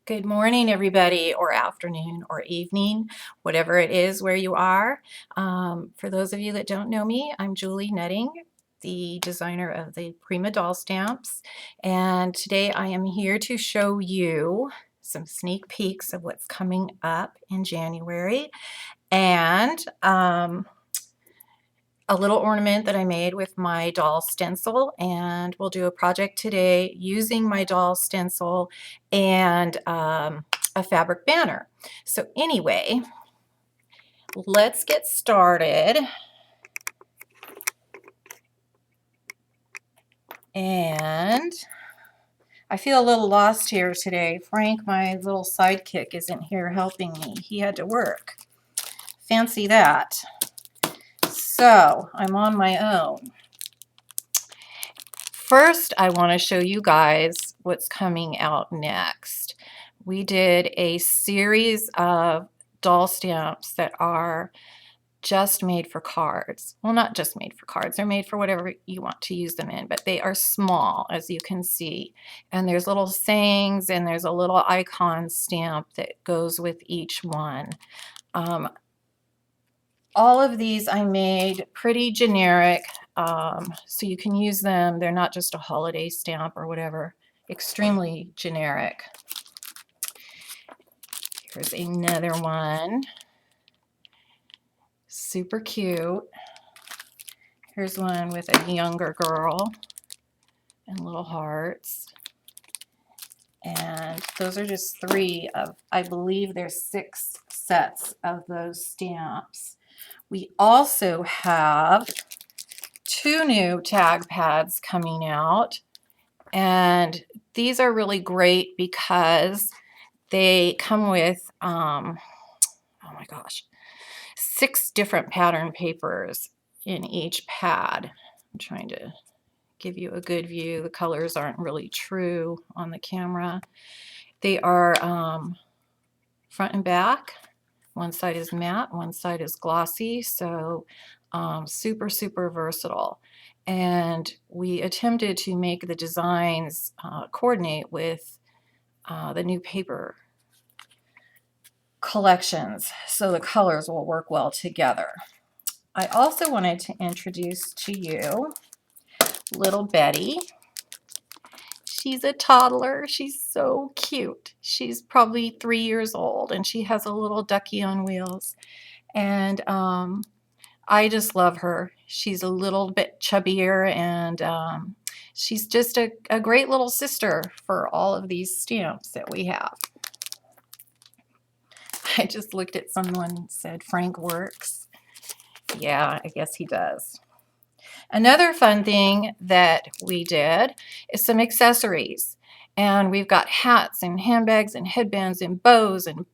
Good morning, everybody, or afternoon, or evening, whatever it is where you are. For those of you that don't know me, I'm Julie Netting, the designer of the Prima Doll stamps, and today I am here to show you some sneak peeks of what's coming up in January and a little ornament that I made with my doll stencil, and we'll do a project today using my doll stencil and a fabric banner. So anyway, let's get started. And I feel a little lost here today. Frank, my little sidekick, isn't here helping me. He had to work. Fancy that. So I'm on my own. First, I want to show you guys what's coming out next. We did a series of doll stamps that are just made for cards. Well, not just made for cards. They're made for whatever you want to use them in, but they are small, as you can see. And there's little sayings and there's a little icon stamp that goes with each one. All of these I made pretty generic, so you can use them. They're not just a holiday stamp or whatever. Extremely generic. Here's another one. Super cute. Here's one with a younger girl and little hearts. And those are just 3 of, I believe there's 6 sets of those stamps. We also have 2 new tag pads coming out, and these are really great because they come with oh my gosh, 6 different pattern papers in each pad. I'm trying to give you a good view. The colors aren't really true on the camera. They are front and back. One side is matte, one side is glossy, so super, super versatile. And we attempted to make the designs coordinate with the new paper collections, so the colors will work well together. I also wanted to introduce to you little Betty. She's a toddler. She's so cute. She's probably 3 years old, and she has a little ducky on wheels. And I just love her. She's a little bit chubbier, and she's just a great little sister for all of these stamps that we have. I just looked at someone and said, Frank works. Yeah, I guess he does. Another fun thing that we did is some accessories. And we've got hats and handbags and headbands and bows and,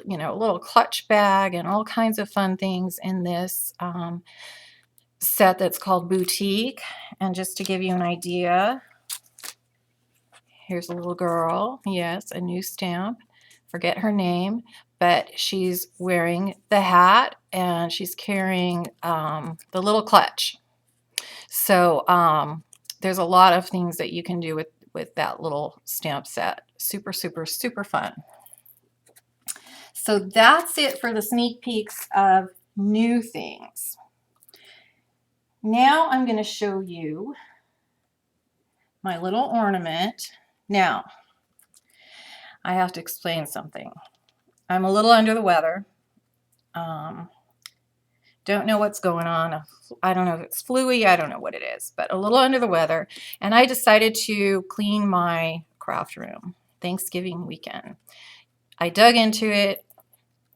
you know, a little clutch bag and all kinds of fun things in this set that's called Boutique. And just to give you an idea, here's a little girl. Yes, a new stamp. Forget her name, but she's wearing the hat and she's carrying the little clutch. So there's a lot of things that you can do with that little stamp set. Super, super, super fun. So that's it for the sneak peeks of new things. Now I'm going to show you my little ornament. Now, I have to explain something. I'm a little under the weather. Don't know what's going on. I don't know if it's flu-y, I don't know what it is, but a little under the weather. And I decided to clean my craft room Thanksgiving weekend. I dug into it.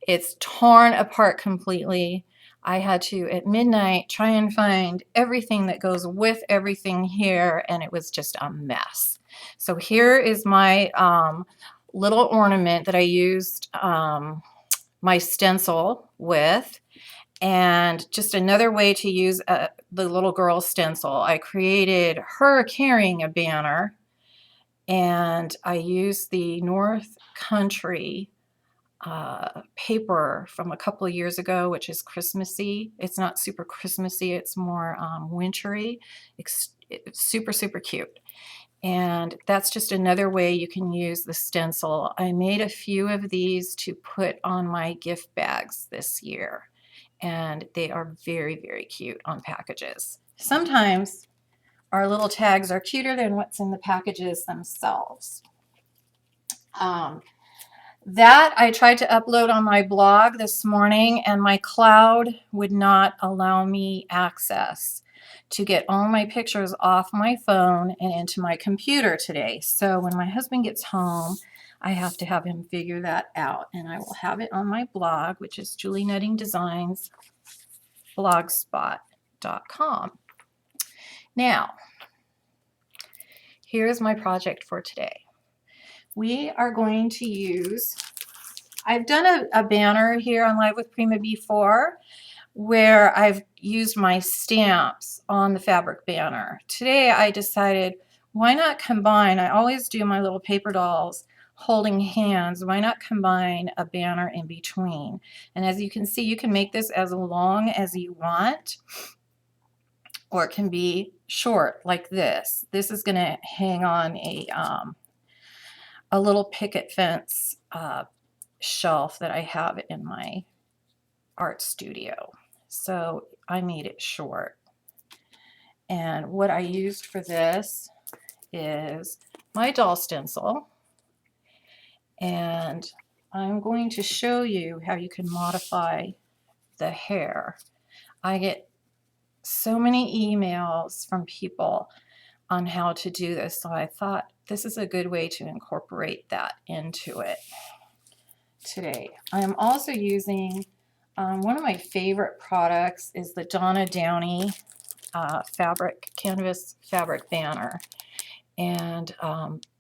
It's torn apart completely. I had to, at midnight, try and find everything that goes with everything here, and it was just a mess. So here is my little ornament that I used my stencil with. And just another way to use the little girl stencil. I created her carrying a banner, and I used the North Country paper from a couple of years ago, which is Christmassy. It's not super Christmassy, it's more wintry. It's super, super cute. And that's just another way you can use the stencil. I made a few of these to put on my gift bags this year, and they are very, very cute on packages. Sometimes our little tags are cuter than what's in the packages themselves. That I tried to upload on my blog this morning, and my cloud would not allow me access to get all my pictures off my phone and into my computer today. So when my husband gets home, I have to have him figure that out, and I will have it on my blog, which is Julie Nutting Designs blogspot.com. Now, here's my project for today. We are going to use, I've done a banner here on Live with Prima before where I've used my stamps on the fabric banner. Today I decided, why not combine, I always do my little paper dolls holding hands, why not combine a banner in between? And as you can see, you can make this as long as you want, or it can be short like this. This is going to hang on a little picket fence shelf that I have in my art studio. So I made it short. And what I used for this is my doll stencil. And I'm going to show you how you can modify the hair. I get so many emails from people on how to do this, so I thought this is a good way to incorporate that into it today. I am also using one of my favorite products is the Donna Downey canvas fabric banner, and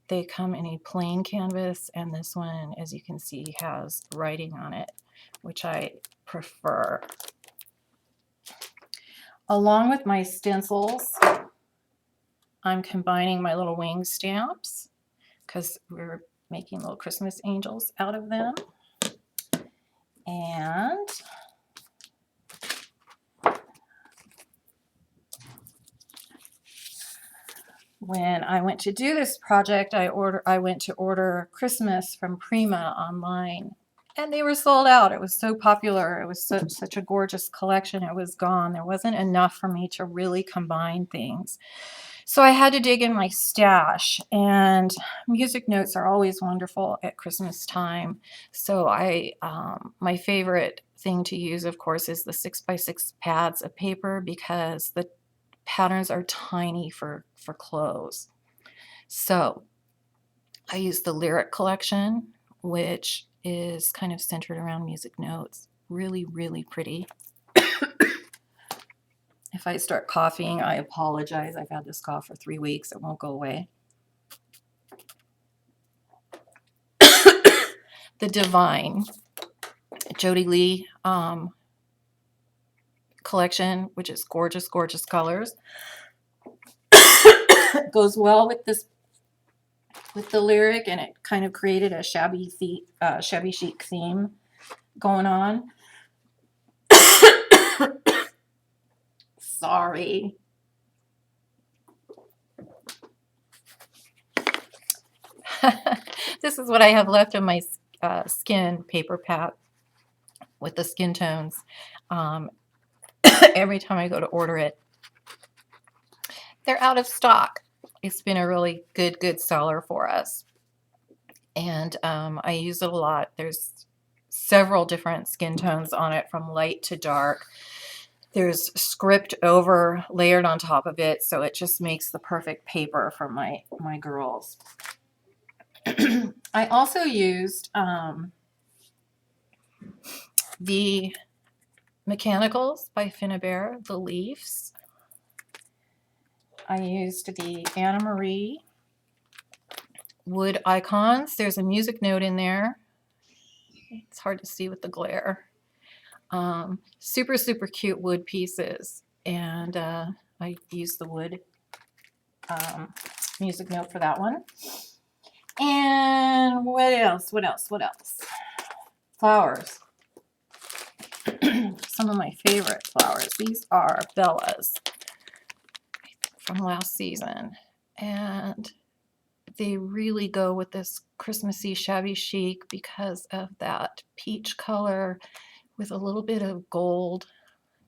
they come in a plain canvas, and this one, as you can see, has writing on it, which I prefer. Along with my stencils, I'm combining my little wing stamps because we're making little Christmas angels out of them. And when I went to do this project, I went to order Christmas from Prima online, and they were sold out. It was so popular. It was such a gorgeous collection. It was gone. There wasn't enough for me to really combine things. So I had to dig in my stash, and music notes are always wonderful at Christmas time. So my favorite thing to use, of course, is the 6x6 pads of paper because the patterns are tiny for clothes. So I use the Lyric collection, which is kind of centered around music notes. Really, really pretty. If I start coughing, I apologize. I've had this cough for 3 weeks. It won't go away. The Divine Jody Lee collection, which is gorgeous, gorgeous colors. It goes well with the Lyric, and it kind of created a shabby chic theme going on. Sorry. This is what I have left of my skin paper pad with the skin tones. Every time I go to order it, they're out of stock. It's been a really good seller for us, and I use it a lot. There's several different skin tones on it, from light to dark. There's script over layered on top of it, so it just makes the perfect paper for my girls. I also used the Mechanicals by Finnabair, the leaves. I used the Anna Marie wood icons. There's a music note in there. It's hard to see with the glare. Super cute wood pieces, and I used the wood music note for that one. And what else? Flowers. Some of my favorite flowers. These are Bellas from last season, and they really go with this Christmassy shabby chic because of that peach color with a little bit of gold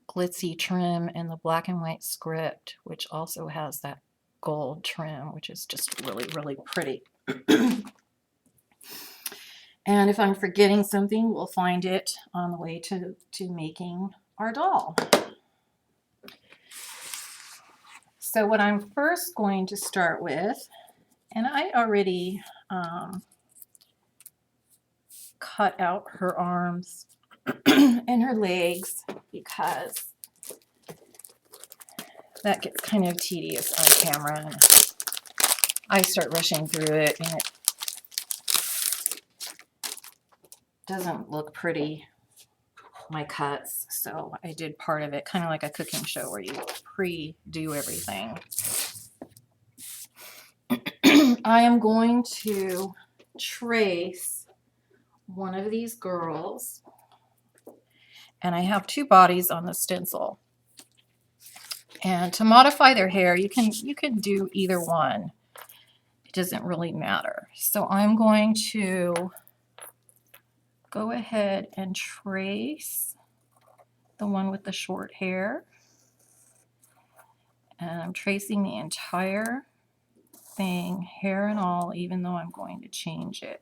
glitzy trim and the black and white script, which also has that gold trim, which is just really, really pretty. And if I'm forgetting something, we'll find it on the way to making our doll. So what I'm first going to start with, and I already cut out her arms and her legs because that gets kind of tedious on camera and I start rushing through it and it doesn't look pretty, my cuts. So I did part of it, kind of like a cooking show where you pre-do everything. I am going to trace one of these girls, and I have two bodies on the stencil. And to modify their hair, you can do either one. It doesn't really matter. So I'm going to go ahead and trace the one with the short hair. And I'm tracing the entire thing, hair and all, even though I'm going to change it.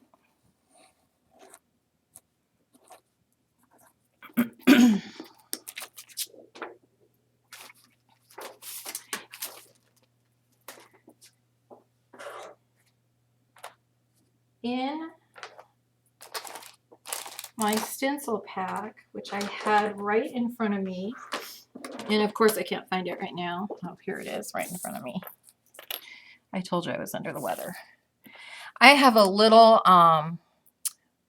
In my stencil pack, which I had right in front of me, and of course I can't find it right now. Oh, here it is right in front of me. I told you I was under the weather. I have a little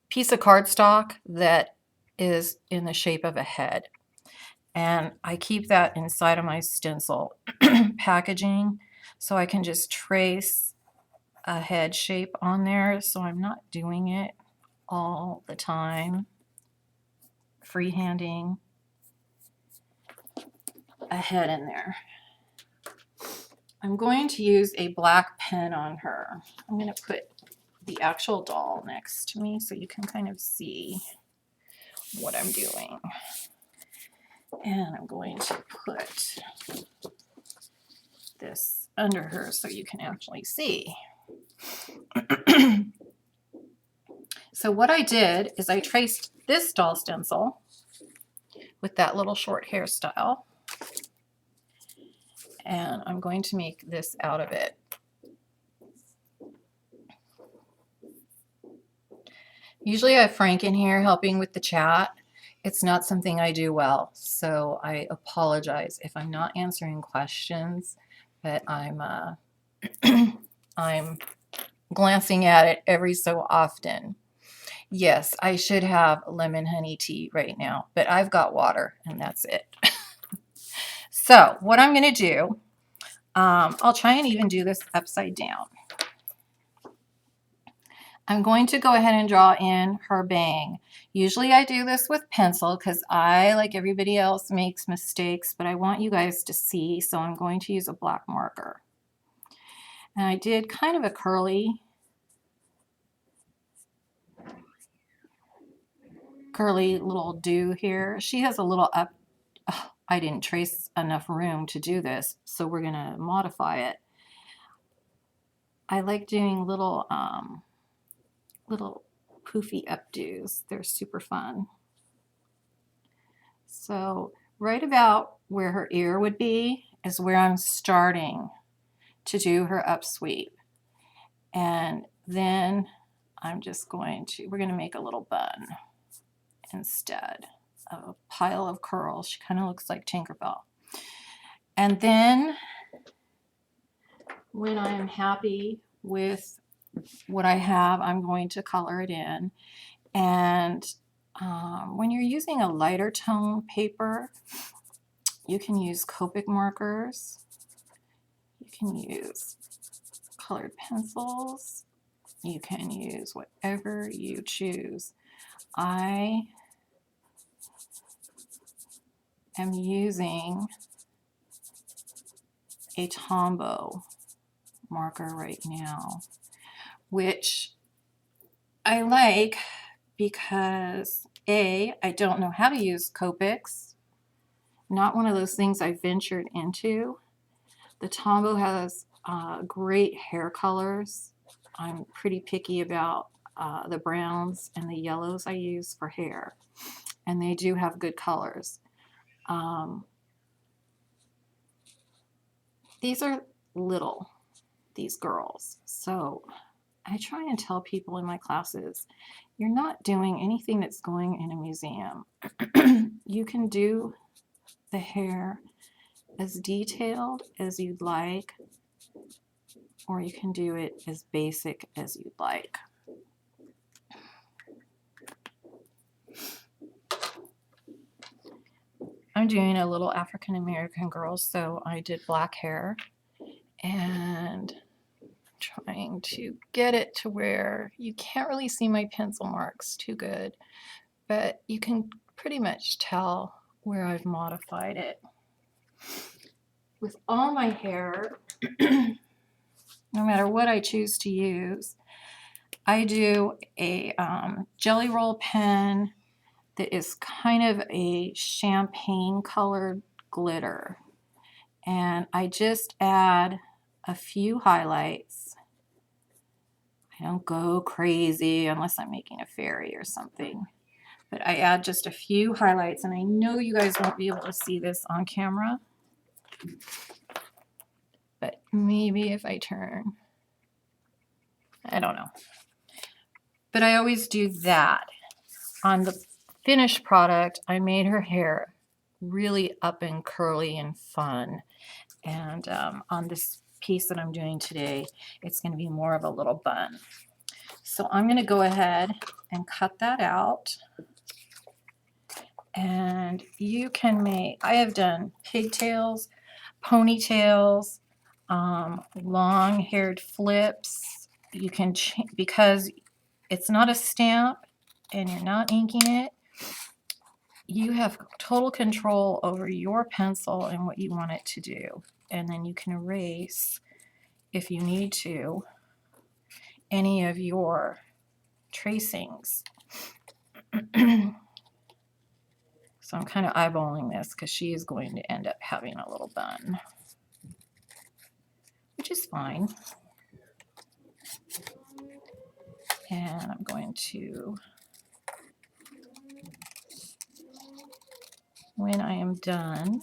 piece of cardstock that is in the shape of a head, and I keep that inside of my stencil packaging so I can just trace a head shape on there, so I'm not doing it all the time, freehanding a head in there. I'm going to use a black pen on her. I'm going to put the actual doll next to me so you can kind of see what I'm doing. And I'm going to put this under her so you can actually see. So what I did is I traced this doll stencil with that little short hairstyle, and I'm going to make this out of it. Usually I have Frank in here helping with the chat. It's not something I do well, so I apologize if I'm not answering questions, but I'm I'm glancing at it every so often. Yes, I should have lemon honey tea right now, but I've got water and that's it. So what I'm going to do, I'll try and even do this upside down. I'm going to go ahead and draw in her bang. Usually I do this with pencil because I, like everybody else, makes mistakes, but I want you guys to see, so I'm going to use a black marker. And I did kind of a curly little do here. She has a little up. Oh, I didn't trace enough room to do this, so we're going to modify it. I like doing little poofy updos. They're super fun. So right about where her ear would be is where I'm starting to do her upsweep. And then I'm just going to, we're going to make a little bun instead of a pile of curls. She kind of looks like Tinkerbell. And then when I am happy with what I have, I'm going to color it in. And when you're using a lighter tone paper, you can use Copic markers. You can use colored pencils. You can use whatever you choose. I am using a Tombow marker right now. which I like because A, I don't know how to use Copics. Not one of those things I ventured into. The Tombow has great hair colors. I'm pretty picky about the browns and the yellows I use for hair, and they do have good colors. These are little, these girls, so I try and tell people in my classes, you're not doing anything that's going in a museum. You can do the hair as detailed as you'd like, or you can do it as basic as you'd like. I'm doing a little African American girl, so I did black hair and trying to get it to where you can't really see my pencil marks too good, but you can pretty much tell where I've modified it. With all my hair, no matter what I choose to use, I do a jelly roll pen that is kind of a champagne colored glitter, and I just add a few highlights. I don't go crazy unless I'm making a fairy or something, but I add just a few highlights, and I know you guys won't be able to see this on camera, but maybe if I turn, I don't know. But I always do that. On the finished product, I made her hair really up and curly and fun, and on this piece that I'm doing today, it's going to be more of a little bun. So I'm going to go ahead and cut that out, and you can make, I have done pigtails, ponytails, long-haired flips. You can, because it's not a stamp and you're not inking it, you have total control over your pencil and what you want it to do. And then you can erase, if you need to, any of your tracings. So I'm kind of eyeballing this because she is going to end up having a little bun, which is fine. And I'm going to, when I am done,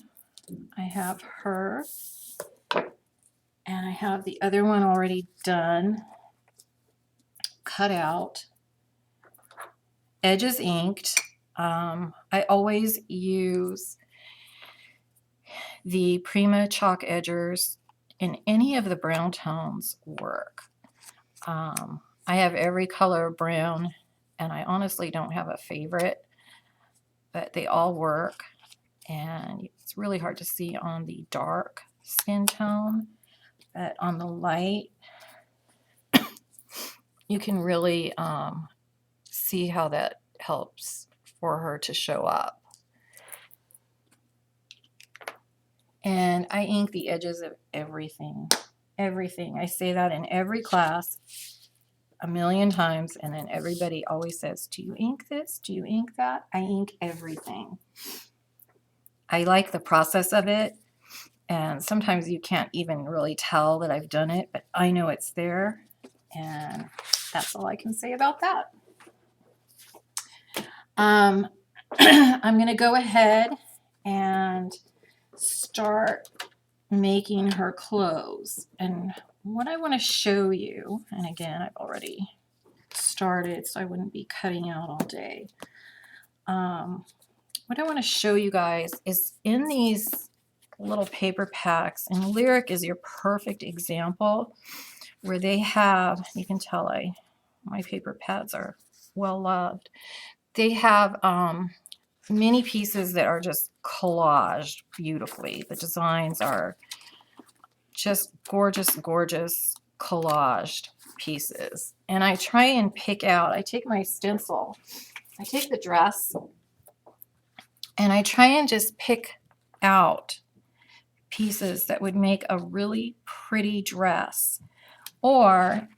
I have her and I have the other one already done, cut out, edges inked. I always use the Prima chalk edgers, and any of the brown tones work. I have every color of brown, and I honestly don't have a favorite, but they all work, and it's really hard to see on the dark skin tone, but on the light you can really see how that helps for her to show up. And I ink the edges of everything. Everything. I say that in every class a million times, and then everybody always says, do you ink this? Do you ink that? I ink everything. I like the process of it, and sometimes you can't even really tell that I've done it, but I know it's there, and that's all I can say about that. I'm going to go ahead and start making her clothes. And what I want to show you, and again, I've already started, so I wouldn't be cutting out all day. What I want to show you guys is in these little paper packs, and Lyric is your perfect example, where they have, you can tell my paper pads are well loved. They have many pieces that are just collaged beautifully. The designs are just gorgeous, gorgeous collaged pieces. And I try and pick out, I take my stencil, I take the dress, and I try and just pick out pieces that would make a really pretty dress. Or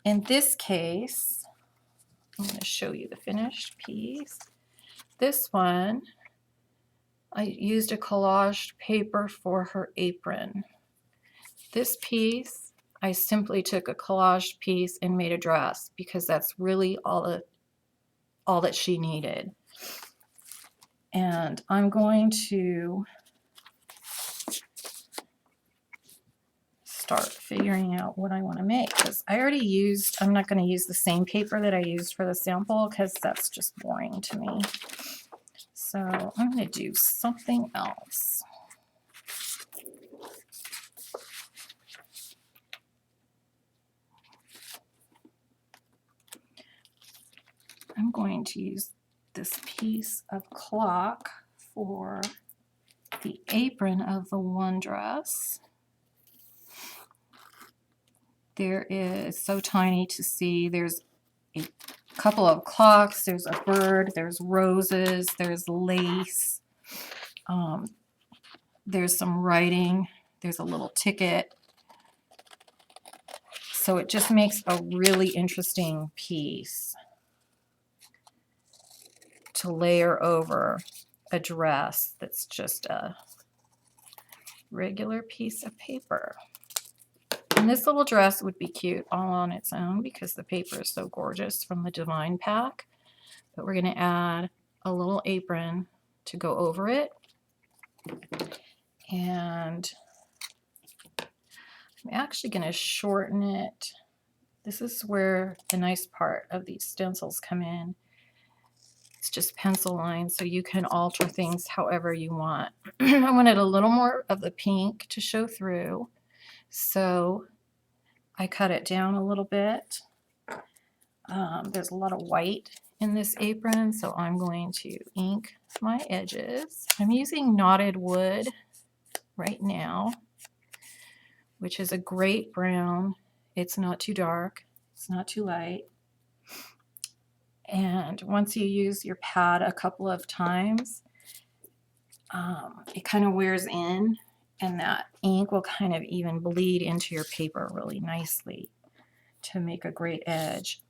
In this case, I'm going to show you the finished piece. This one, I used a collaged paper for her apron. This piece, I simply took a collaged piece and made a dress because that's really all that she needed. And I'm going to start figuring out what I want to make, because I already used, I'm not going to use the same paper that I used for the sample because that's just boring to me. So I'm going to do something else. I'm going to use this piece of clock for the apron of the one dress. There is so tiny to see. There's a couple of clocks, there's a bird, there's roses, there's lace, there's some writing, there's a little ticket. So it just makes a really interesting piece to layer over a dress that's just a regular piece of paper. And this little dress would be cute all on its own because the paper is so gorgeous from the Divine pack. But we're going to add a little apron to go over it. And I'm actually going to shorten it. This is where the nice part of these stencils come in. It's just pencil lines, so you can alter things however you want. I wanted a little more of the pink to show through, so I cut it down a little bit. There's a lot of white in this apron, so I'm going to ink my edges. I'm using knotted wood right now, which is a great brown. It's not too dark, it's not too light. And once you use your pad a couple of times, it kind of wears in, and that ink will kind of even bleed into your paper really nicely to make a great edge.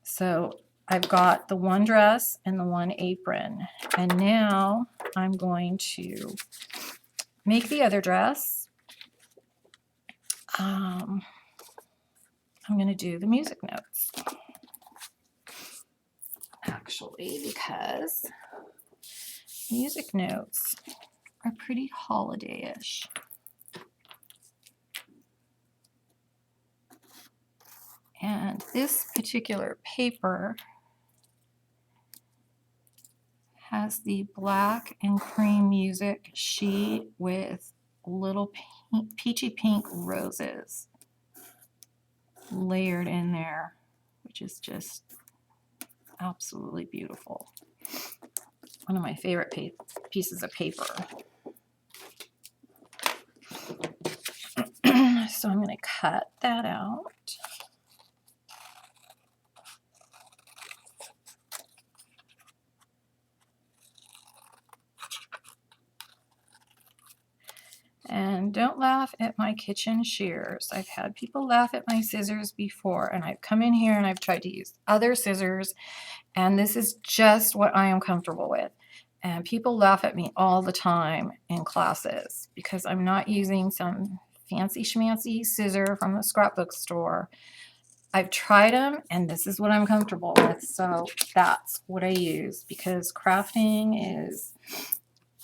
So I've got the one dress and the one apron, and now I'm going to make the other dress. I'm going to do the music notes, actually, because music notes are pretty holiday-ish. And this particular paper has the black and cream music sheet with little peachy pink roses layered in there, which is just absolutely beautiful. One of my favorite pieces of paper. So I'm going to cut that out. And don't laugh at my kitchen shears. I've had people laugh at my scissors before, and I've come in here and I've tried to use other scissors, and this is just what I am comfortable with. And people laugh at me all the time in classes because I'm not using some fancy schmancy scissor from the scrapbook store. I've tried them, and this is what I'm comfortable with, so that's what I use, because crafting is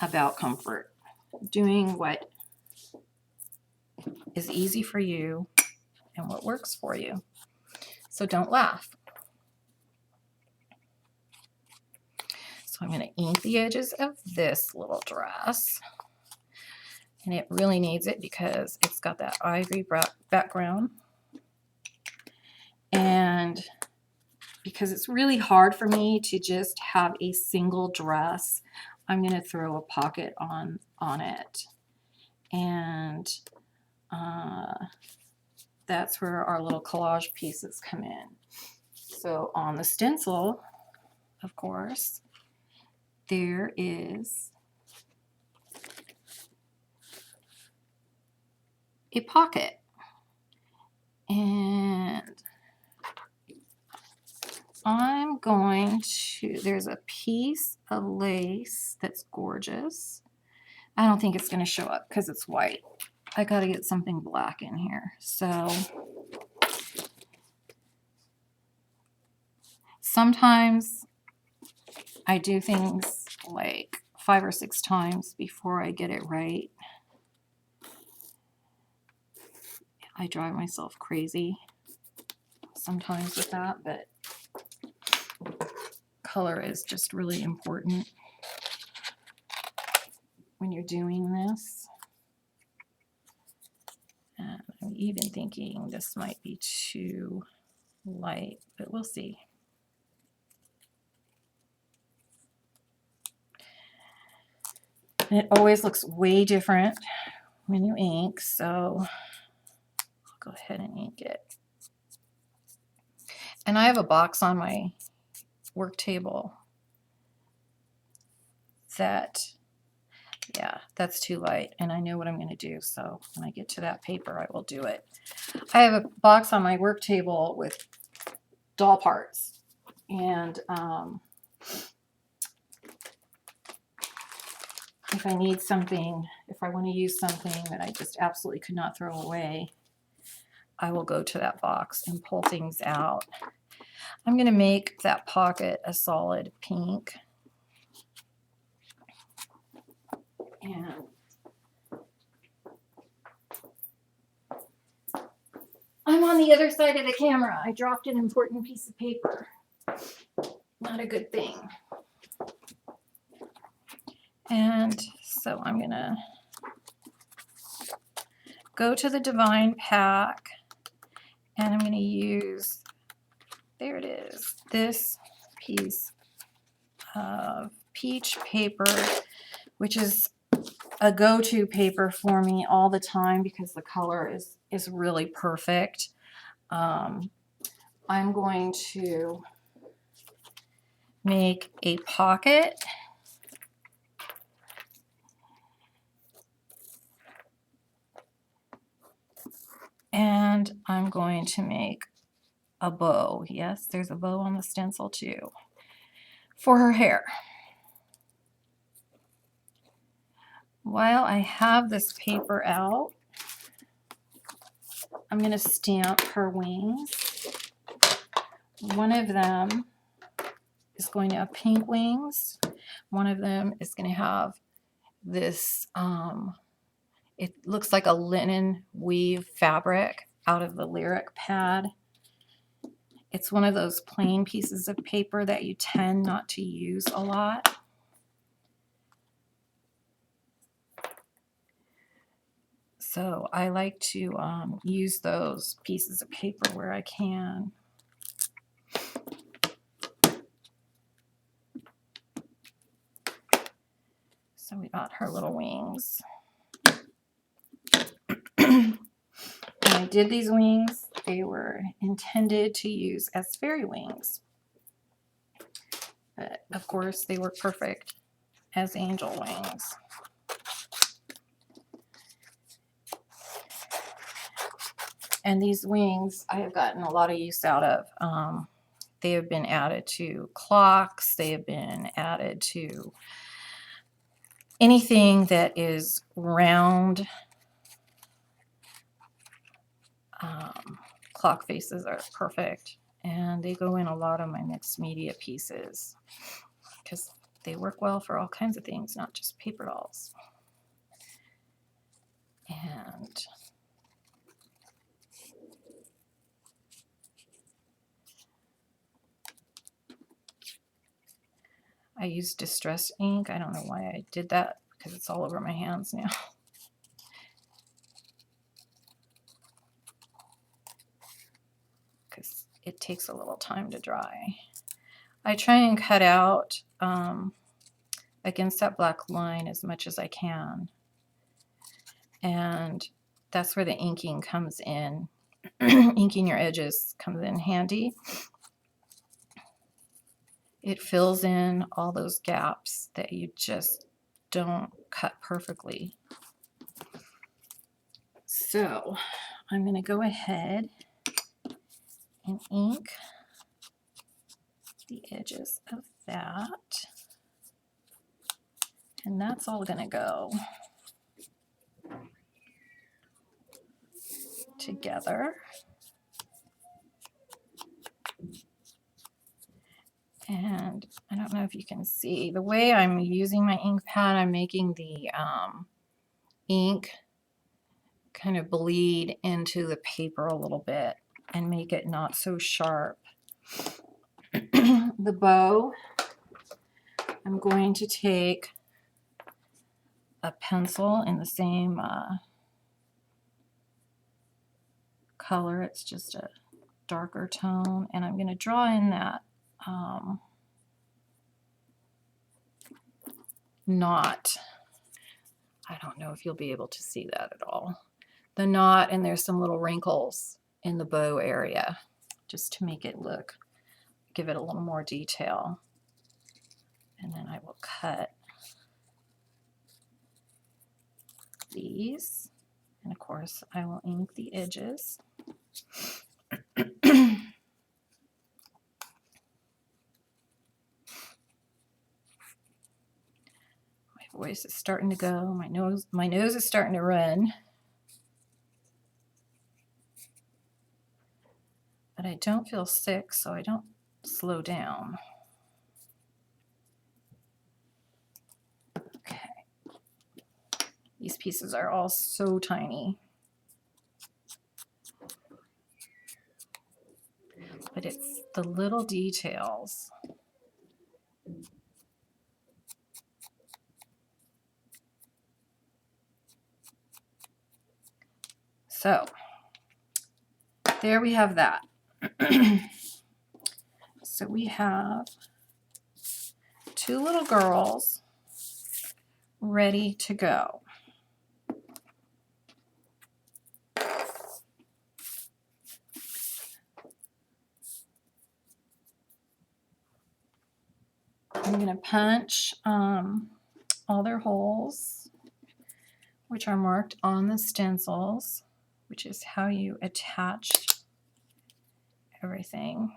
about comfort. Doing what is easy for you and what works for you. So don't laugh. So I'm going to ink the edges of this little dress. And it really needs it because it's got that ivory background. And because it's really hard for me to just have a single dress, I'm going to throw a pocket on it. And that's where our little collage pieces come in. So on the stencil, of course, there is a pocket. And I'm going to, there's a piece of lace that's gorgeous. I don't think it's going to show up because it's white. I got to get something black in here. So sometimes I do things like 5 or 6 times before I get it right. I drive myself crazy sometimes with that, but color is just really important when you're doing this. And I'm even thinking this might be too light, but we'll see. And it always looks way different when you ink, so I'll go ahead and ink it. And I have a box on my work table that, yeah, that's too light, and I know what I'm going to do, so when I get to that paper, I will do it. I have a box on my work table with doll parts, and if I need something, if I want to use something that I just absolutely could not throw away, I will go to that box and pull things out. I'm going to make that pocket a solid pink. And I'm on the other side of the camera. I dropped an important piece of paper. Not a good thing. And so I'm going to go to the Divine pack, and I'm going to use, there it is, this piece of peach paper, which is a go-to paper for me all the time because the color is really perfect. I'm going to make a pocket. And I'm going to make a bow. Yes, there's a bow on the stencil too, for her hair. While I have this paper out, I'm going to stamp her wings. One of them is going to have pink wings. One of them is going to have this, it looks like a linen weave fabric out of the lyric pad. It's one of those plain pieces of paper that you tend not to use a lot. So I like to use those pieces of paper where I can. So we got her little wings. When I did these wings, they were intended to use as fairy wings. But of course, they were perfect as angel wings. And these wings I have gotten a lot of use out of. They have been added to clocks. They have been added to anything that is round. Clock faces are perfect, and they go in a lot of my mixed media pieces because they work well for all kinds of things, not just paper dolls. And I use distress ink. I don't know why I did that because it's all over my hands now. Because it takes a little time to dry. I try and cut out against that black line as much as I can. And that's where the inking comes in. Inking your edges comes in handy. It fills in all those gaps that you just don't cut perfectly. So I'm going to go ahead and ink the edges of that. And that's all going to go together. And I don't know if you can see the way I'm using my ink pad, I'm making the ink kind of bleed into the paper a little bit and make it not so sharp. The bow, I'm going to take a pencil in the same color. It's just a darker tone, and I'm going to draw in that knot. I don't know if you'll be able to see that at all. The knot, and there's some little wrinkles in the bow area just to make it look, give it a little more detail. And then I will cut these, and of course I will ink the edges. My voice is starting to go. My nose is starting to run. But I don't feel sick, so I don't slow down. Okay. These pieces are all so tiny. But it's the little details. So there we have that. So we have two little girls ready to go. I'm going to punch all their holes, which are marked on the stencils, which is how you attach everything.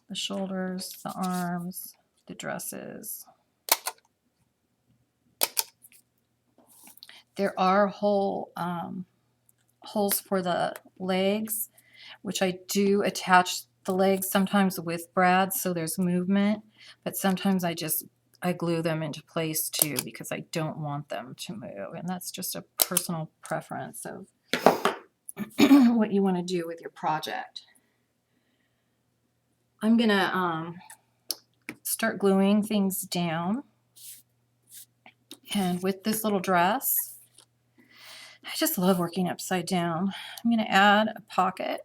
The shoulders, the arms, the dresses. There are holes for the legs, which I do attach the legs sometimes with brads so there's movement, but sometimes I glue them into place too because I don't want them to move, and that's just a personal preference of what you want to do with your project. I'm gonna start gluing things down, and with this little dress, I just love working upside down. I'm going to add a pocket,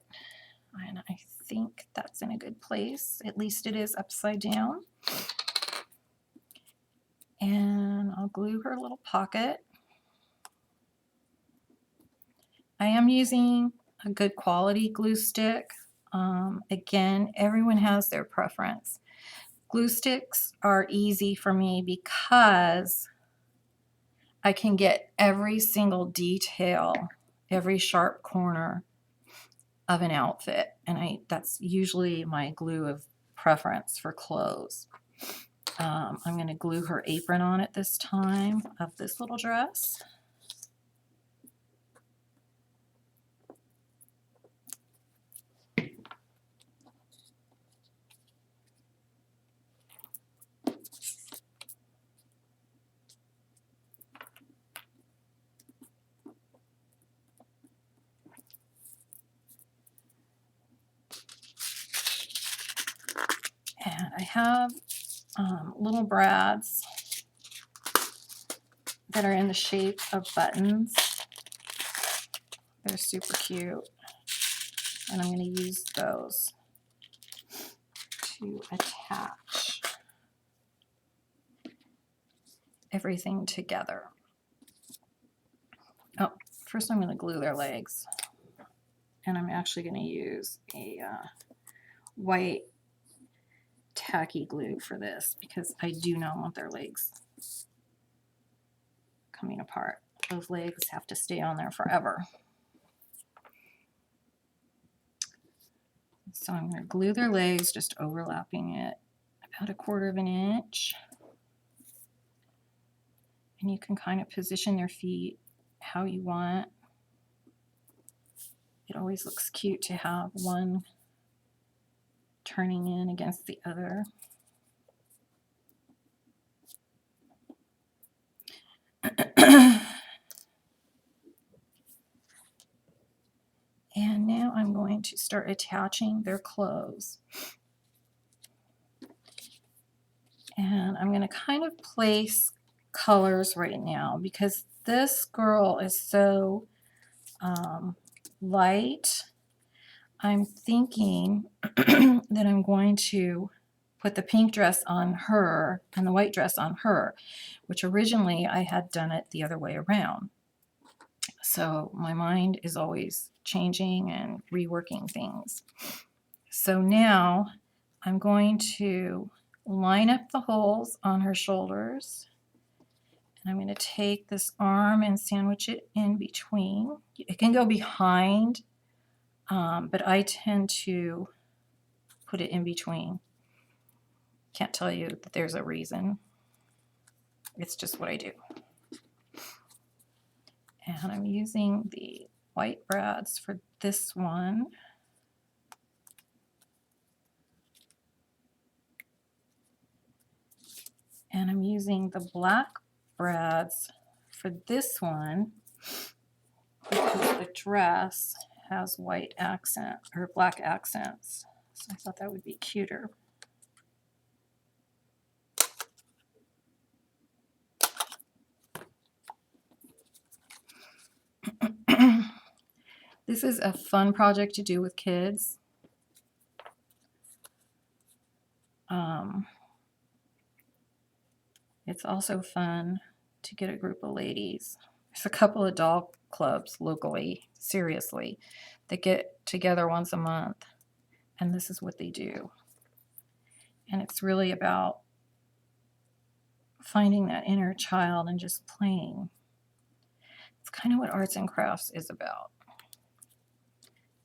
and I think that's in a good place. At least it is upside down. And I'll glue her little pocket. I am using a good quality glue stick. Again, everyone has their preference. Glue sticks are easy for me because I can get every single detail, every sharp corner of an outfit, and that's usually my glue of preference for clothes. I'm going to glue her apron on at this time of this little dress. And I have little brads that are in the shape of buttons. They're super cute, and I'm going to use those to attach everything together. Oh, first I'm going to glue their legs, and I'm actually going to use a white tacky glue for this because I do not want their legs coming apart. Those legs have to stay on there forever. So I'm going to glue their legs, just overlapping it about 1/4 of an inch. And you can kind of position their feet how you want. It always looks cute to have one turning in against the other. And now I'm going to start attaching their clothes. And I'm going to kind of place colors right now because this girl is so light. I'm thinking that I'm going to put the pink dress on her and the white dress on her, which originally I had done it the other way around. So my mind is always changing and reworking things. So now I'm going to line up the holes on her shoulders. And I'm going to take this arm and sandwich it in between. It can go behind, but I tend to put it in between. Can't tell you that there's a reason. It's just what I do. And I'm using the white brads for this one. And I'm using the black brads for this one because the dress has white accent or black accents. So I thought that would be cuter. This is a fun project to do with kids. It's also fun to get a group of ladies. There's a couple of doll clubs locally, seriously, that get together once a month, and this is what they do. And it's really about finding that inner child and just playing. It's kind of what arts and crafts is about.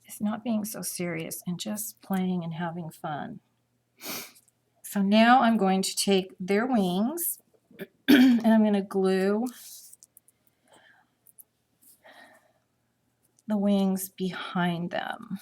It's not being so serious and just playing and having fun. So now I'm going to take their wings and I'm going to glue the wings behind them.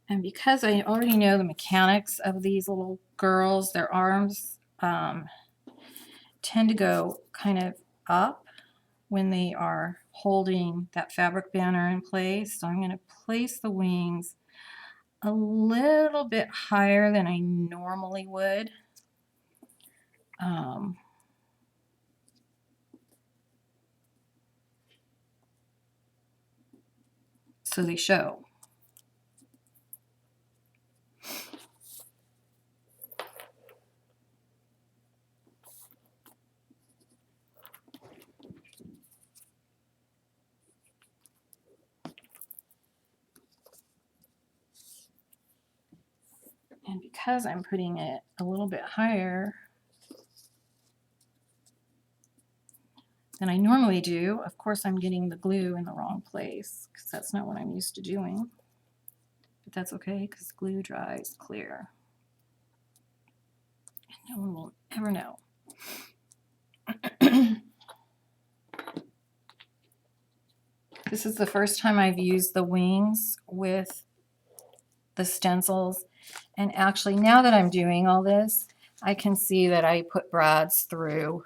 And because I already know the mechanics of these little girls, their arms tend to go kind of up when they are holding that fabric banner in place. So I'm going to place the wings a little bit higher than I normally would. So they show. And because I'm putting it a little bit higher than I normally do, of course I'm getting the glue in the wrong place because that's not what I'm used to doing. But that's okay because glue dries clear. And no one will ever know. This is the first time I've used the wings with the stencils. And actually, now that I'm doing all this, I can see that I put brads through.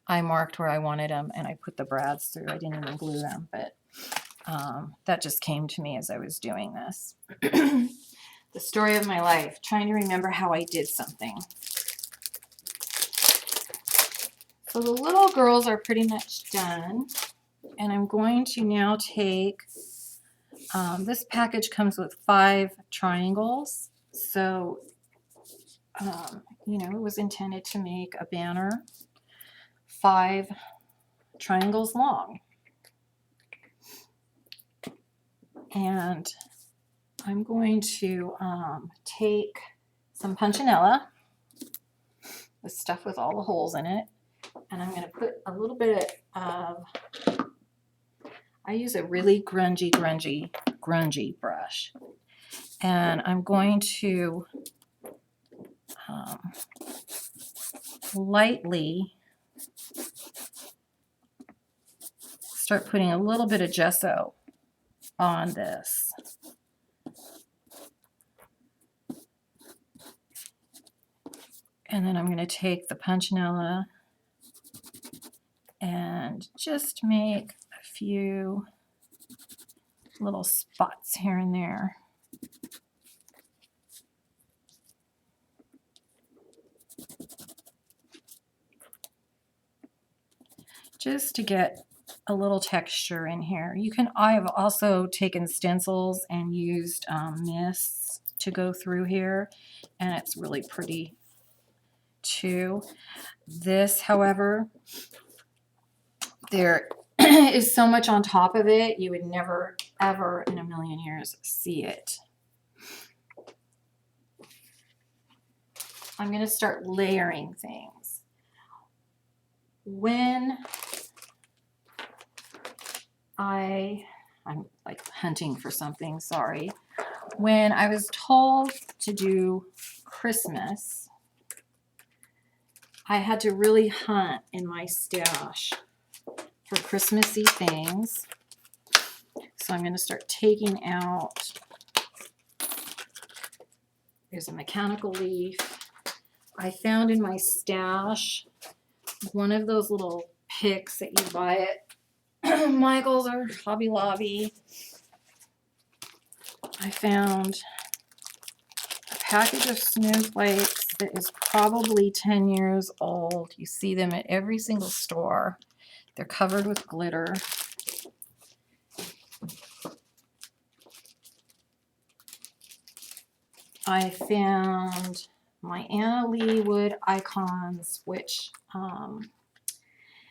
I marked where I wanted them, and I put the brads through. I didn't even glue them, but that just came to me as I was doing this. The story of my life, trying to remember how I did something. So the little girls are pretty much done, and I'm going to now take, this package comes with 5 triangles, so you know, it was intended to make a banner 5 triangles long. And I'm going to take some punchinella, the stuff with all the holes in it, and I'm going to put a little bit of, I use a really grungy brush, and I'm going to lightly start putting a little bit of gesso on this. And then I'm going to take the punchinella and just make a few little spots here and there. Just to get a little texture in here. I've also taken stencils and used mists to go through here, and it's really pretty too. This, however, there is so much on top of it, you would never, ever in a million years see it. I'm going to start layering things. When I'm like hunting for something, sorry. When I was told to do Christmas, I had to really hunt in my stash for Christmassy things. So I'm going to start taking out, there's a mechanical leaf. I found in my stash one of those little picks that you buy at Michael's or Hobby Lobby. I found a package of snowflakes that is probably 10 years old. You see them at every single store. They're covered with glitter. I found my Anna Lee wood icons, which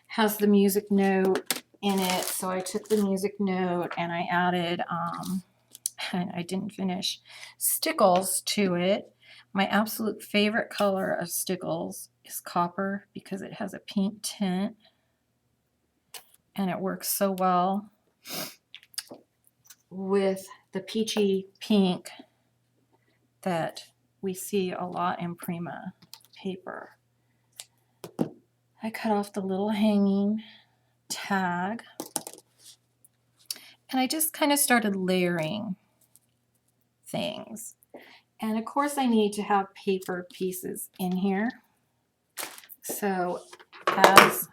has the music note in it. So I took the music note and I added, and I didn't finish, stickles to it. My absolute favorite color of stickles is copper because it has a pink tint and it works so well with the peachy pink that we see a lot in Prima paper. I cut off the little hanging tag and I just kind of started layering things. And of course I need to have paper pieces in here. So as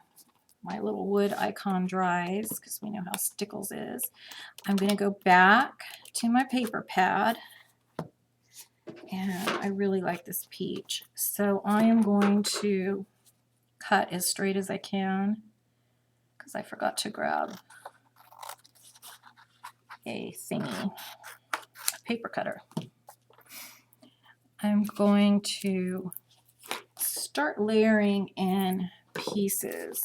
my little wood icon dries, because we know how stickles is, I'm going to go back to my paper pad. And I really like this peach. So I am going to cut as straight as I can because I forgot to grab a thingy, a paper cutter. I'm going to start layering in pieces.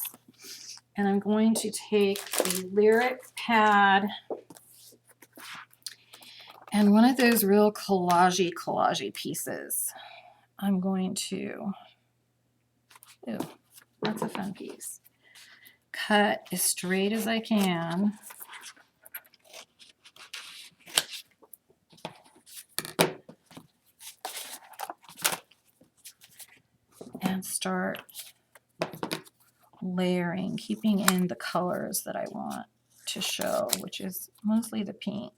And I'm going to take the lyric pad and one of those real collagey pieces. I'm going to, ooh, that's a fun piece. Cut as straight as I can. And start layering, keeping in the colors that I want to show, which is mostly the pinks.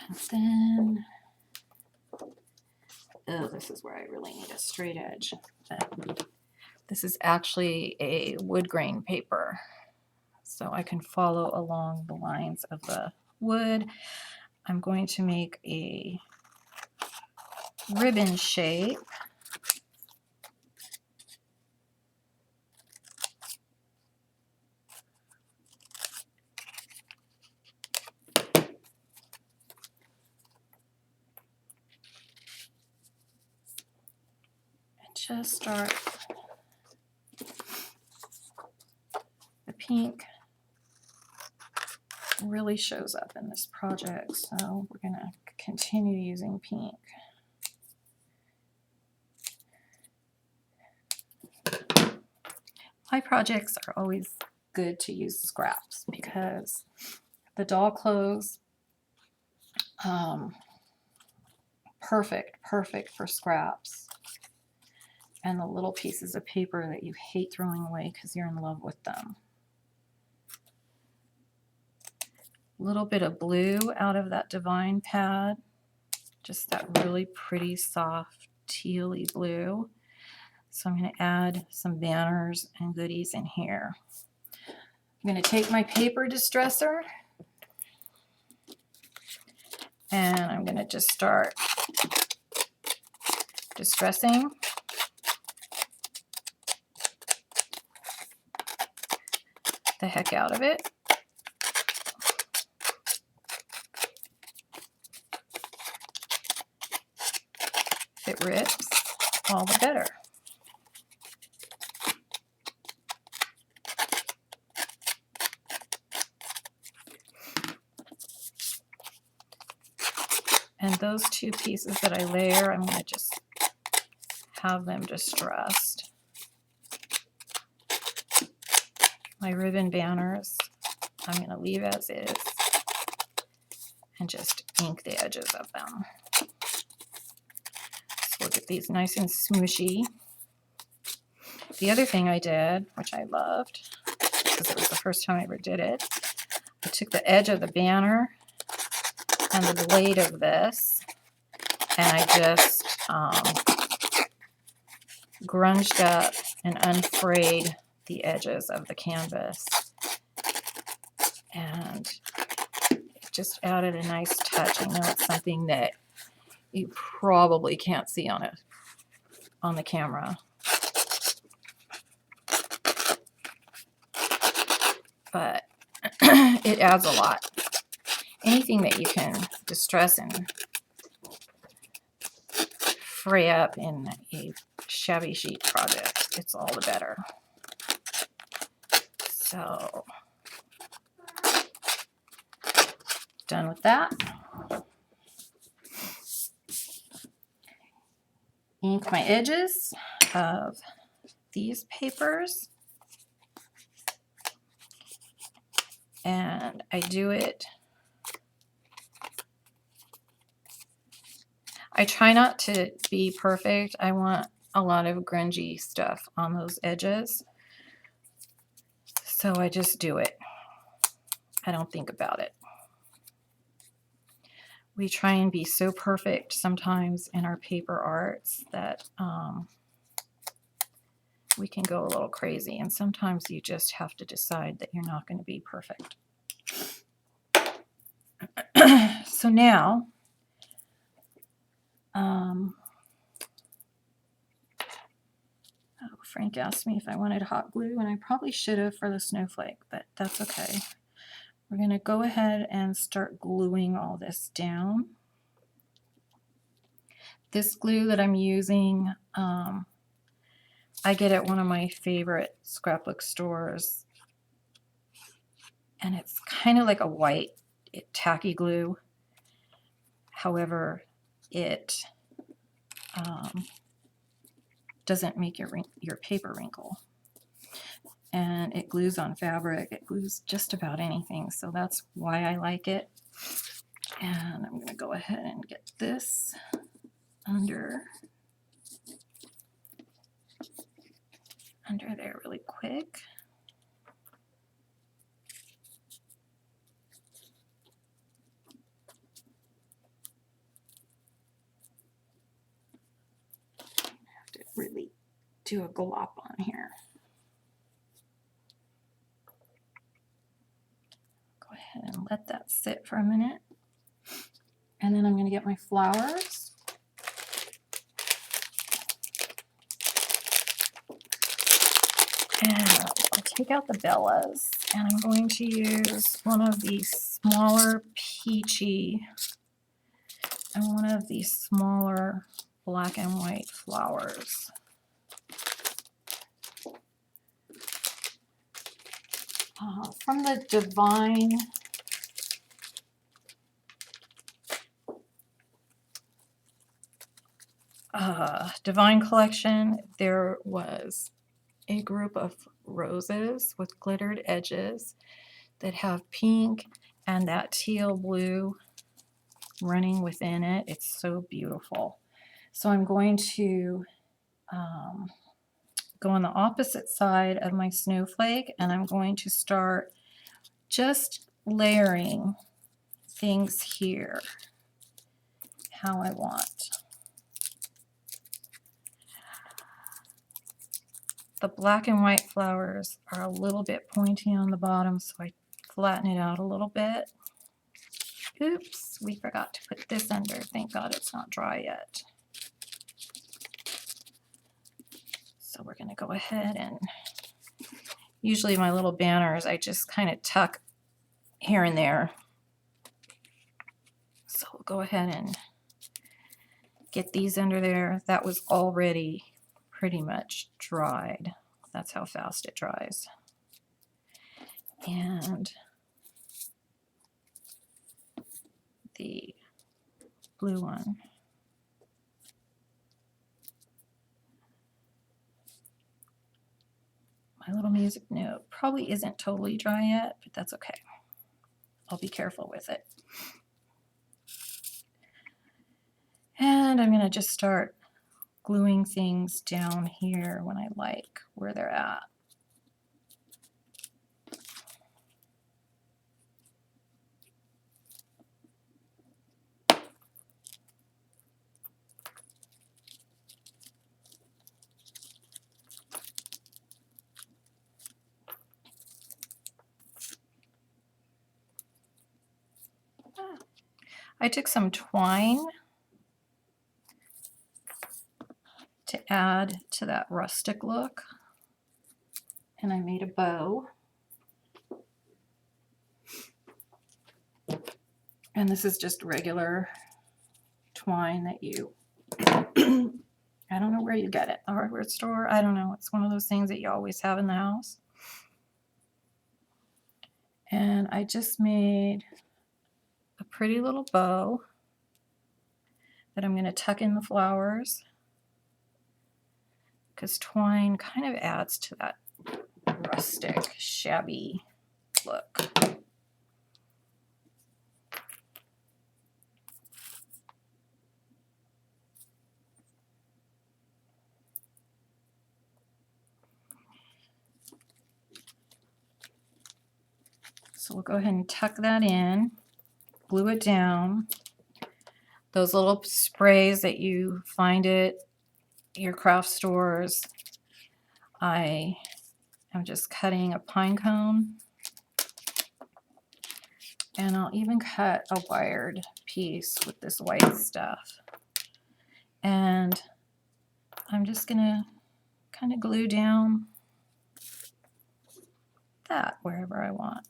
And then, oh, this is where I really need a straight edge. But this is actually a wood grain paper, so I can follow along the lines of the wood. I'm going to make a ribbon shape. And just start the pink really shows up in this project, so we're going to continue using pink. My projects are always good to use scraps because the doll clothes, perfect for scraps, and the little pieces of paper that you hate throwing away because you're in love with them. A little bit of blue out of that Divine pad, just that really pretty soft tealy blue. So I'm going to add some banners and goodies in here. I'm going to take my paper distresser and I'm going to just start distressing. The heck out of it. If it rips, all the better. And those two pieces that I layer, I'm going to just have them distressed. My ribbon banners, I'm going to leave as is and just ink the edges of them. So we'll get these nice and smooshy. The other thing I did, which I loved, because it was the first time I ever did it, I took the edge of the banner and the blade of this, and I just grunged up and unfrayed the edges of the canvas, and it just added a nice touch. I know it's something that you probably can't see on the camera, but it adds a lot. Anything that you can distress and fray up in a shabby chic project, it's all the better. So, done with that. Ink my edges of these papers. And I do it, I try not to be perfect. I want a lot of grungy stuff on those edges. So I just do it. I don't think about it. We try and be so perfect sometimes in our paper arts that we can go a little crazy, and sometimes you just have to decide that you're not going to be perfect. So now, oh, Frank asked me if I wanted hot glue, and I probably should have for the snowflake, but that's okay. We're going to go ahead and start gluing all this down. This glue that I'm using, I get at one of my favorite scrapbook stores, and it's kind of like a white tacky glue. However, it doesn't make your paper wrinkle, and it glues on fabric. It glues just about anything, so that's why I like it. And I'm going to go ahead and get this under there really quick. I have to really do a glop on here. Go ahead and let that sit for a minute. And then I'm going to get my flowers. And I'll take out the bellas, and I'm going to use one of these smaller peachy and one of these smaller black and white flowers. From the Divine collection, there was a group of roses with glittered edges that have pink and that teal blue running within it. It's so beautiful. So I'm going to go on the opposite side of my snowflake, and I'm going to start just layering things here how I want. The black and white flowers are a little bit pointy on the bottom, so I flatten it out a little bit. Oops, we forgot to put this under. Thank God it's not dry yet. So we're going to go ahead and usually my little banners I just kind of tuck here and there. So we'll go ahead and get these under there. That was already pretty much dried. That's how fast it dries. And the blue one. My little music note probably isn't totally dry yet, but that's okay. I'll be careful with it. And I'm going to just start gluing things down here when I like where they're at. I took some twine to add to that rustic look, and I made a bow. And this is just regular twine that you, I don't know where you get it, a hardware store, I don't know, it's one of those things that you always have in the house. And I just made a pretty little bow that I'm going to tuck in the flowers, because twine kind of adds to that rustic, shabby look. So we'll go ahead and tuck that in, glue it down. Those little sprays that you find at your craft stores, I am just cutting a pine cone, and I'll even cut a wired piece with this white stuff. And I'm just gonna kind of glue down that wherever I want.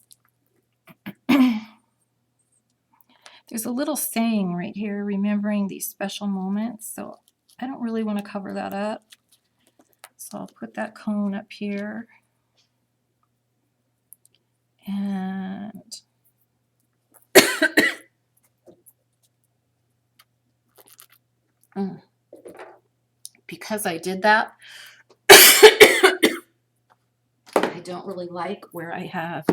There's a little saying right here, remembering these special moments, so I don't really want to cover that up. So I'll put that cone up here. And because I did that, I don't really like where I have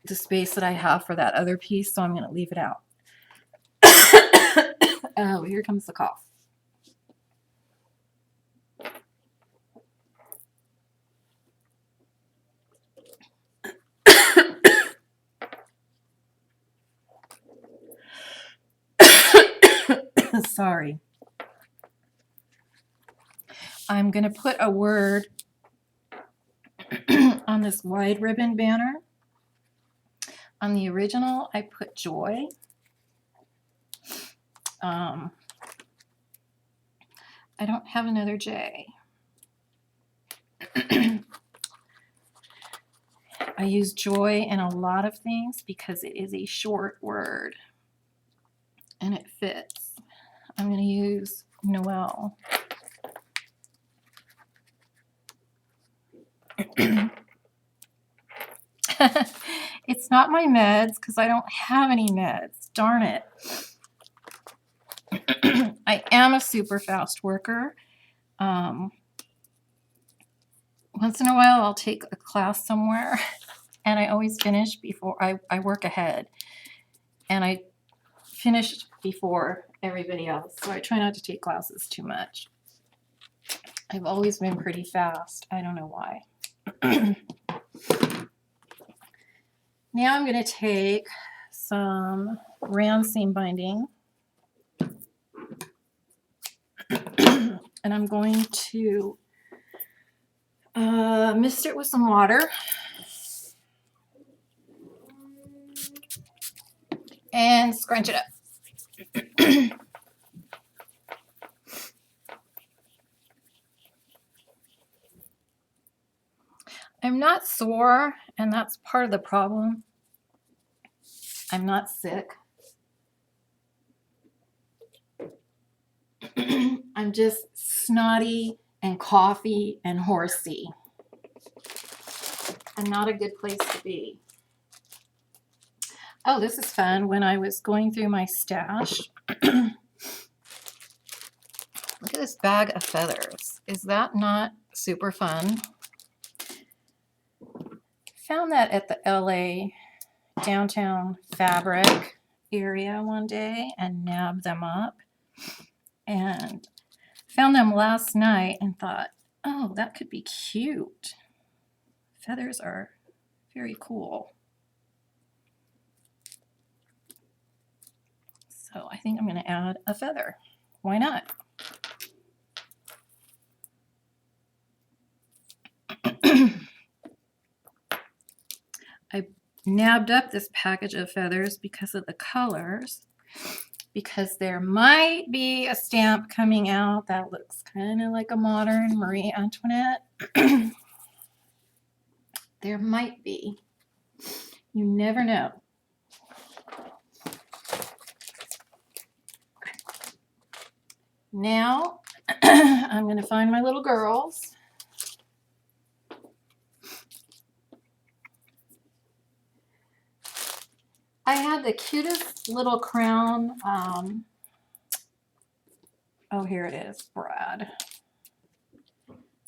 the space that I have for that other piece, so I'm going to leave it out. Oh, here comes the cough. Sorry. I'm going to put a word on this wide ribbon banner. On the original, I put joy. I don't have another J. I use joy in a lot of things because it is a short word and it fits. I'm going to use Noel. It's not my meds because I don't have any meds. Darn it. I am a super fast worker. Once in a while, I'll take a class somewhere, and I always finish before I work ahead, and I finish before everybody else. So I try not to take classes too much. I've always been pretty fast. I don't know why. Now I'm going to take some round seam binding, and I'm going to mist it with some water and scrunch it up. I'm not sore, and that's part of the problem. I'm not sick. I'm just snotty and coughy and horsey. And not a good place to be. Oh, this is fun. When I was going through my stash, look at this bag of feathers. Is that not super fun? Found that at the LA downtown fabric area one day and nabbed them up. And found them last night and thought, oh, that could be cute. Feathers are very cool. So I think I'm going to add a feather. Why not? I nabbed up this package of feathers because of the colors, because there might be a stamp coming out that looks kind of like a modern Marie Antoinette. There might be. You never know. Now I'm going to find my little girls. I had the cutest little crown. Oh, here it is, Brad.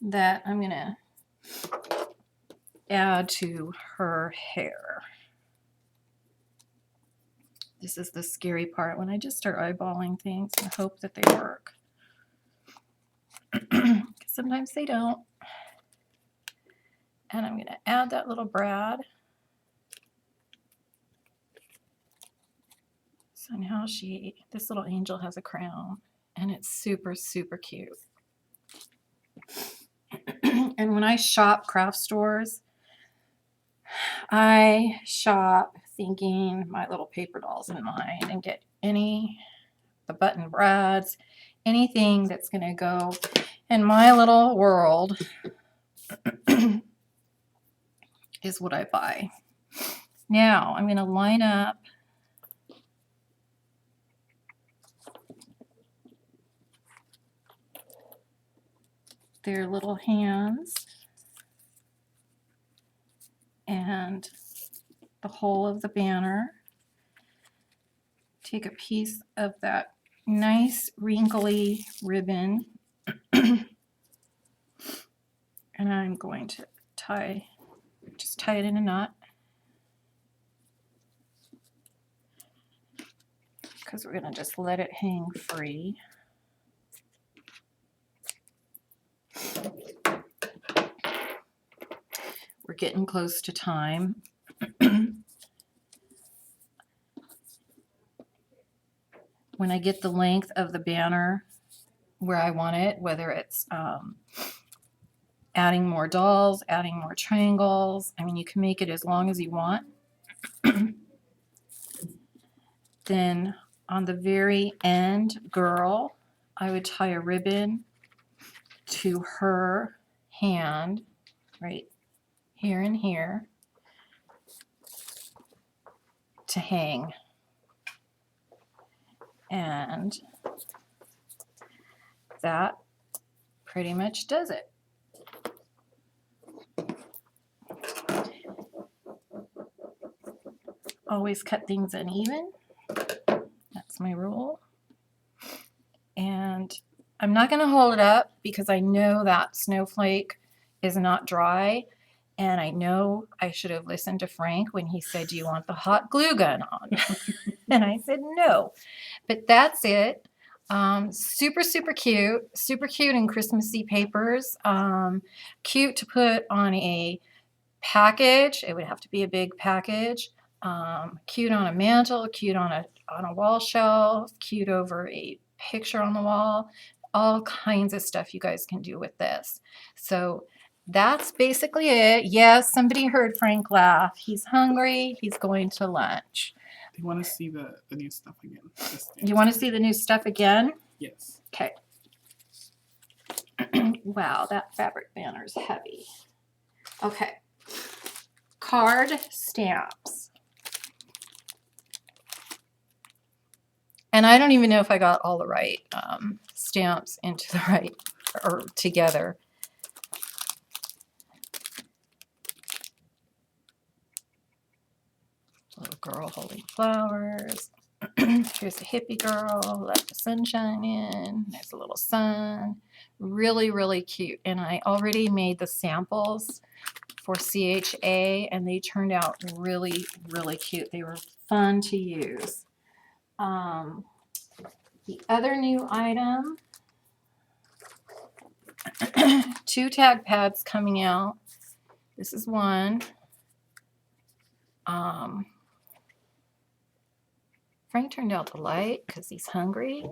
That I'm going to add to her hair. This is the scary part when I just start eyeballing things and hope that they work. Sometimes they don't. And I'm going to add that little Brad. So now this little angel has a crown, and it's super, super cute. And when I shop craft stores, I shop thinking my little paper dolls in mind and get the button brads, anything that's going to go in my little world is what I buy. Now I'm going to line up their little hands and the whole of the banner. Take a piece of that nice wrinkly ribbon and I'm going to just tie it in a knot, because we're going to just let it hang free. We're getting close to time. When I get the length of the banner where I want it, whether it's adding more dolls, adding more triangles, I mean, you can make it as long as you want. Then on the very end girl, I would tie a ribbon to her hand right here and here to hang. And that pretty much does it. Always cut things uneven. That's my rule. And I'm not going to hold it up because I know that snowflake is not dry. And I know I should have listened to Frank when he said, do you want the hot glue gun on? And I said, no. But that's it. Super, super cute in Christmassy papers. Cute to put on a package. It would have to be a big package. Cute on a mantle, cute on a wall shelf, cute over a picture on the wall. All kinds of stuff you guys can do with this. So that's basically it. Yes, somebody heard Frank laugh. He's hungry. He's going to lunch. I want to see the new stuff again. You want to see the new stuff again? Yes. Okay. Wow, that fabric banner is heavy. Okay. Card stamps. And I don't even know if I got all the right stamps into the right or together. Little girl holding flowers. Here's a hippie girl, let the sunshine in. There's a little sun. Really, really cute. And I already made the samples for CHA and they turned out really, really cute. They were fun to use. The other new item, 2 tag pads coming out. This is one. Frank turned out the light because he's hungry.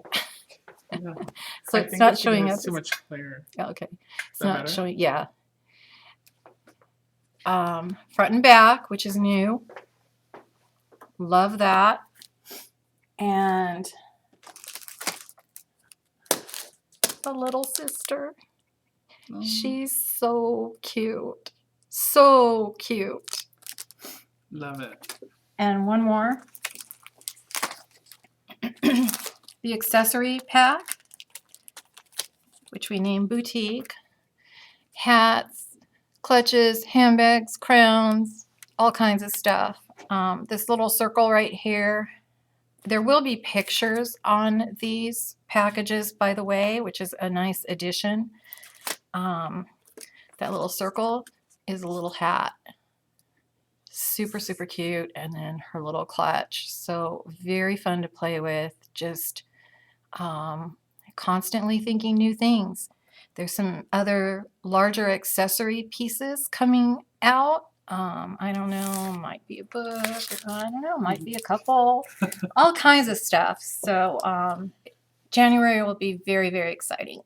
Yeah. So it's not showing up. Too much clear. Okay. It's Is not better? showing, yeah. Front and back, which is new. Love that. And the little sister. She's so cute. So cute. Love it. And one more. The accessory pack, which we named Boutique. Hats, clutches, handbags, crowns, all kinds of stuff. This little circle right here. There will be pictures on these packages, by the way, which is a nice addition. That little circle is a little hat. Super, super cute. And then her little clutch. So very fun to play with. Just constantly thinking new things. There's some other larger accessory pieces coming out. I don't know, might be a book, I don't know, might be a couple, all kinds of stuff. So January will be very, very exciting.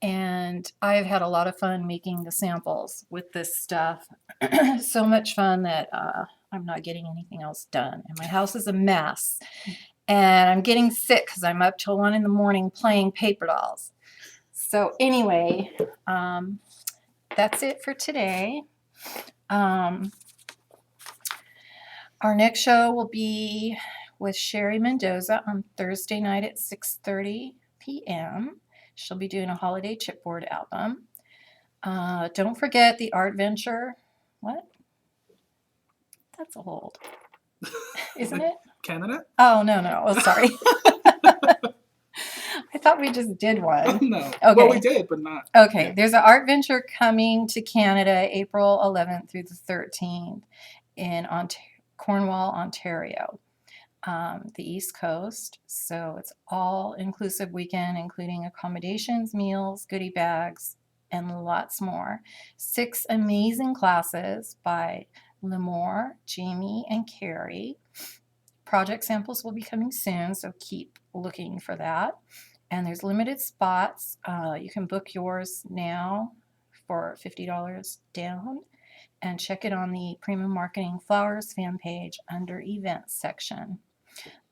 And I've had a lot of fun making the samples with this stuff. So much fun that I'm not getting anything else done. And my house is a mess. And I'm getting sick because I'm up till 1 in the morning playing paper dolls. So anyway, that's it for today. Our next show will be with Sherry Mendoza on Thursday night at 6:30 p.m. She'll be doing a holiday chipboard album. Don't forget the Art Venture. What? That's old. Isn't it? Canada? Oh, no. Oh, sorry. I thought we just did one. No. Okay. Well, we did, but not. Okay. Yeah. There's an art venture coming to Canada April 11th through the 13th in Cornwall, Ontario, the East Coast. So it's all inclusive weekend, including accommodations, meals, goodie bags, and lots more. 6 amazing classes by Lemore, Jamie, and Carrie. Project samples will be coming soon, so keep looking for that. And there's limited spots. You can book yours now for $50 down. And check it on the Prima Marketing Flowers fan page under Events section.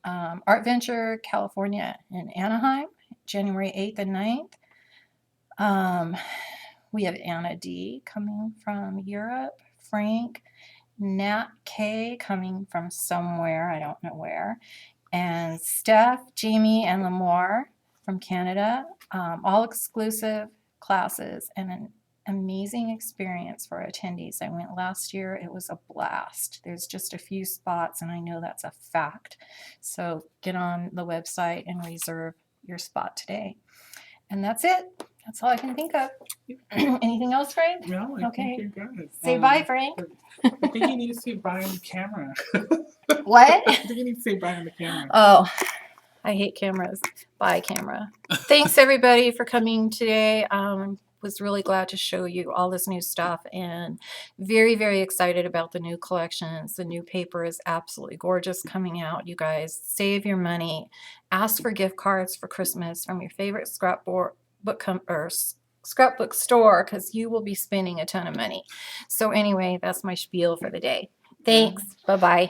Art Venture California in Anaheim, January 8th and 9th. We have Anna D. coming from Europe, Frank, Nat K. coming from somewhere, I don't know where, and Steph, Jamie, and Lemore from Canada. All exclusive classes and amazing experience for attendees. I went last year. It was a blast. There's just a few spots, and I know that's a fact. So get on the website and reserve your spot today. And that's it. That's all I can think of. Anything else, Frank? No, I Okay. think you're good. Say bye, Frank. I think you need to say bye on the camera. What? I think you need to say bye on the camera. Oh, I hate cameras. Bye, camera. Thanks, everybody, for coming today. Was really glad to show you all this new stuff and very, very excited about the new collections. The new paper is absolutely gorgeous coming out. You guys, save your money. Ask for gift cards for Christmas from your favorite scrapbook store, because you will be spending a ton of money. So anyway, that's my spiel for the day. Thanks. Bye-bye.